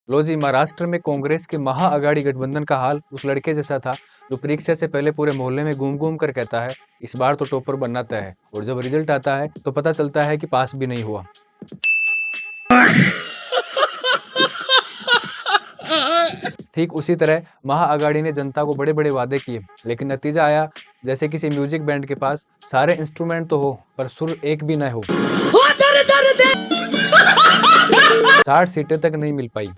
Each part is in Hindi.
लो जी, महाराष्ट्र में कांग्रेस के महाअघाड़ी गठबंधन का हाल उस लड़के जैसा था जो परीक्षा से पहले पूरे मोहल्ले में घूम घूम कर कहता है इस बार तो टॉपर बनना तय है, और जब रिजल्ट आता है तो पता चलता है कि पास भी नहीं हुआ। ठीक उसी तरह महाअघाड़ी ने जनता को बड़े बड़े वादे किए, लेकिन नतीजा आया जैसे किसी म्यूजिक बैंड के पास सारे इंस्ट्रूमेंट तो हो पर सुर एक भी न हो। 60 सीटें तक नहीं मिल पाई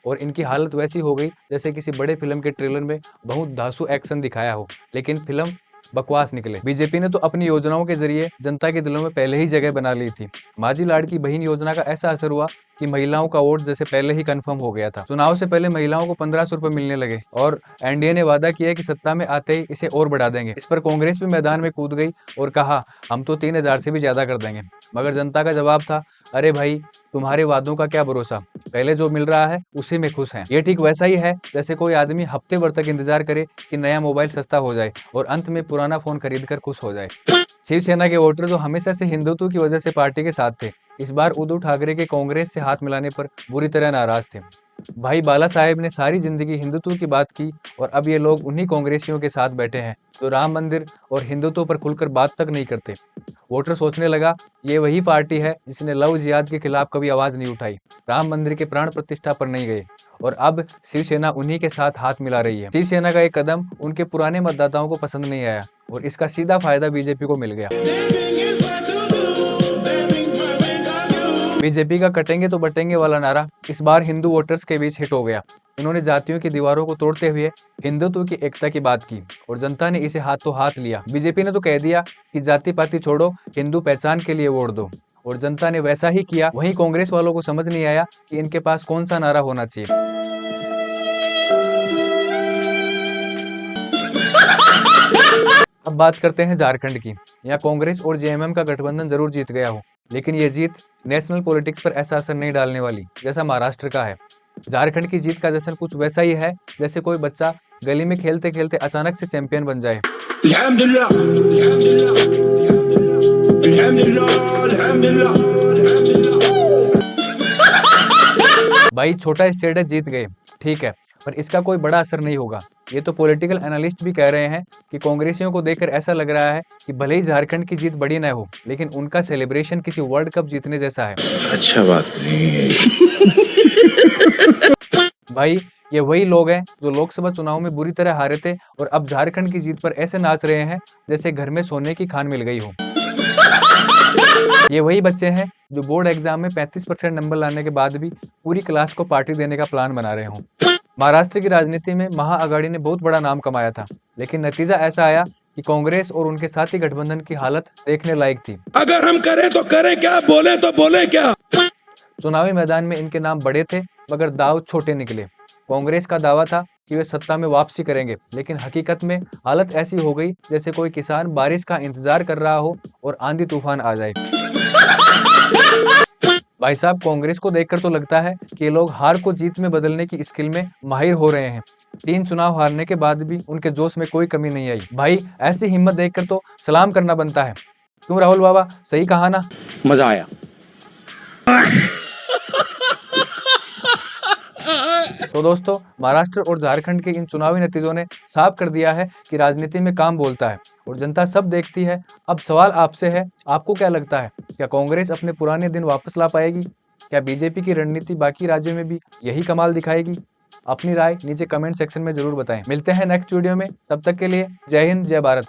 और इनकी हालत वैसी हो गई जैसे किसी बड़े फिल्म के ट्रेलर में बहुत धांसू एक्शन दिखाया हो, लेकिन फिल्म बकवास निकले। बीजेपी ने तो अपनी योजनाओं के जरिए जनता के दिलों में पहले ही जगह बना ली थी। माझी लाड़की बहन योजना का ऐसा असर हुआ कि महिलाओं का वोट जैसे पहले ही कंफर्म हो गया था। चुनाव से पहले महिलाओं को 1500 रुपए मिलने लगे और एनडीए ने वादा किया कि सत्ता में आते ही इसे और बढ़ा देंगे। इस पर कांग्रेस भी मैदान में कूद गई और कहा हम तो 3000 से भी ज्यादा कर देंगे। मगर जनता का जवाब था, अरे भाई तुम्हारे वादों का क्या भरोसा, पहले जो मिल रहा है उसी में खुश हैं। ये ठीक वैसा ही है जैसे कोई आदमी हफ्ते भर तक इंतजार करे कि नया मोबाइल सस्ता हो जाए और अंत में पुराना फोन खरीद कर खुश हो जाए। शिवसेना के वोटर जो हमेशा से हिंदुत्व की वजह से पार्टी के साथ थे, इस बार उद्धव ठाकरे के कांग्रेस से हाथ मिलाने पर बुरी तरह नाराज थे। भाई बाला साहेब ने सारी जिंदगी हिंदुत्व की बात की और अब ये लोग उन्हीं कांग्रेसियों के साथ बैठे हैं जो राम मंदिर और हिंदुत्व पर खुलकर बात तक नहीं करते। वोटर सोचने लगा ये वही पार्टी है जिसने लव जिहाद के खिलाफ कभी आवाज नहीं उठाई, राम मंदिर के प्राण प्रतिष्ठा पर नहीं गए, और अब शिवसेना उन्हीं के साथ हाथ मिला रही है। शिवसेना का एक कदम उनके पुराने मतदाताओं को पसंद नहीं आया और इसका सीधा फायदा बीजेपी को मिल गया। बीजेपी का कटेंगे तो बटेंगे वाला नारा इस बार हिंदू वोटर्स के बीच हिट हो गया। इन्होंने जातियों की दीवारों को तोड़ते हुए हिंदुत्व की एकता की बात की और जनता ने इसे हाथों हाथ लिया। बीजेपी ने तो कह दिया कि जाति पाति छोड़ो, हिंदू पहचान के लिए वोट दो, और जनता ने वैसा ही किया। वहीं कांग्रेस वालों को समझ नहीं आया कि इनके पास कौन सा नारा होना चाहिए। अब बात करते हैं झारखंड की। यहाँ कांग्रेस और जेएमएम का गठबंधन जरूर जीत गया हो, लेकिन ये जीत नेशनल पॉलिटिक्स पर ऐसा असर नहीं डालने वाली जैसा महाराष्ट्र का है। झारखंड की जीत का जश्न कुछ वैसा ही है जैसे कोई बच्चा गली में खेलते खेलते अचानक से चैंपियन बन जाए। भाई छोटा स्टेट है, जीत गए ठीक है, पर इसका कोई बड़ा असर नहीं होगा। ये तो पॉलिटिकल एनालिस्ट भी कह रहे हैं कि कांग्रेसियों को देखकर ऐसा लग रहा है कि भले ही झारखंड की जीत बड़ी न हो, लेकिन उनका सेलिब्रेशन किसी वर्ल्ड कप जीतने जैसा है। अच्छा बात नहीं है। भाई ये वही लोग हैं जो लोकसभा चुनाव में बुरी तरह हारे थे और अब झारखंड की जीत पर ऐसे नाच रहे हैं जैसे घर में सोने की खान मिल गई हो। ये वही बच्चे हैं जो बोर्ड एग्जाम में 35% नंबर लाने के बाद भी पूरी क्लास को पार्टी देने का प्लान बना रहे हों। महाराष्ट्र की राजनीति में महाअघाड़ी ने बहुत बड़ा नाम कमाया था, लेकिन नतीजा ऐसा आया कि कांग्रेस और उनके साथी गठबंधन की हालत देखने लायक थी। अगर हम करें तो करें क्या, बोले तो बोले क्या। चुनावी मैदान में इनके नाम बड़े थे मगर दाव छोटे निकले। कांग्रेस का दावा था कि वे सत्ता में वापसी करेंगे, लेकिन हकीकत में हालत ऐसी हो गई जैसे कोई किसान बारिश का इंतजार कर रहा हो और आंधी तूफान आ जाए। भाई साहब कांग्रेस को देखकर तो लगता है कि ये लोग हार को जीत में बदलने की स्किल में माहिर हो रहे हैं। 3 चुनाव हारने के बाद भी उनके जोश में कोई कमी नहीं आई। भाई ऐसी हिम्मत देखकर तो सलाम करना बनता है। क्यों राहुल बाबा, सही कहा ना? मजा आया। तो दोस्तों, महाराष्ट्र और झारखंड के इन चुनावी नतीजों ने साफ कर दिया है कि राजनीति में काम बोलता है और जनता सब देखती है। अब सवाल आपसे है, आपको क्या लगता है, क्या कांग्रेस अपने पुराने दिन वापस ला पाएगी? क्या बीजेपी की रणनीति बाकी राज्यों में भी यही कमाल दिखाएगी? अपनी राय नीचे कमेंट सेक्शन में जरूर बताएं। मिलते हैं नेक्स्ट वीडियो में, तब तक के लिए जय हिंद जय भारत।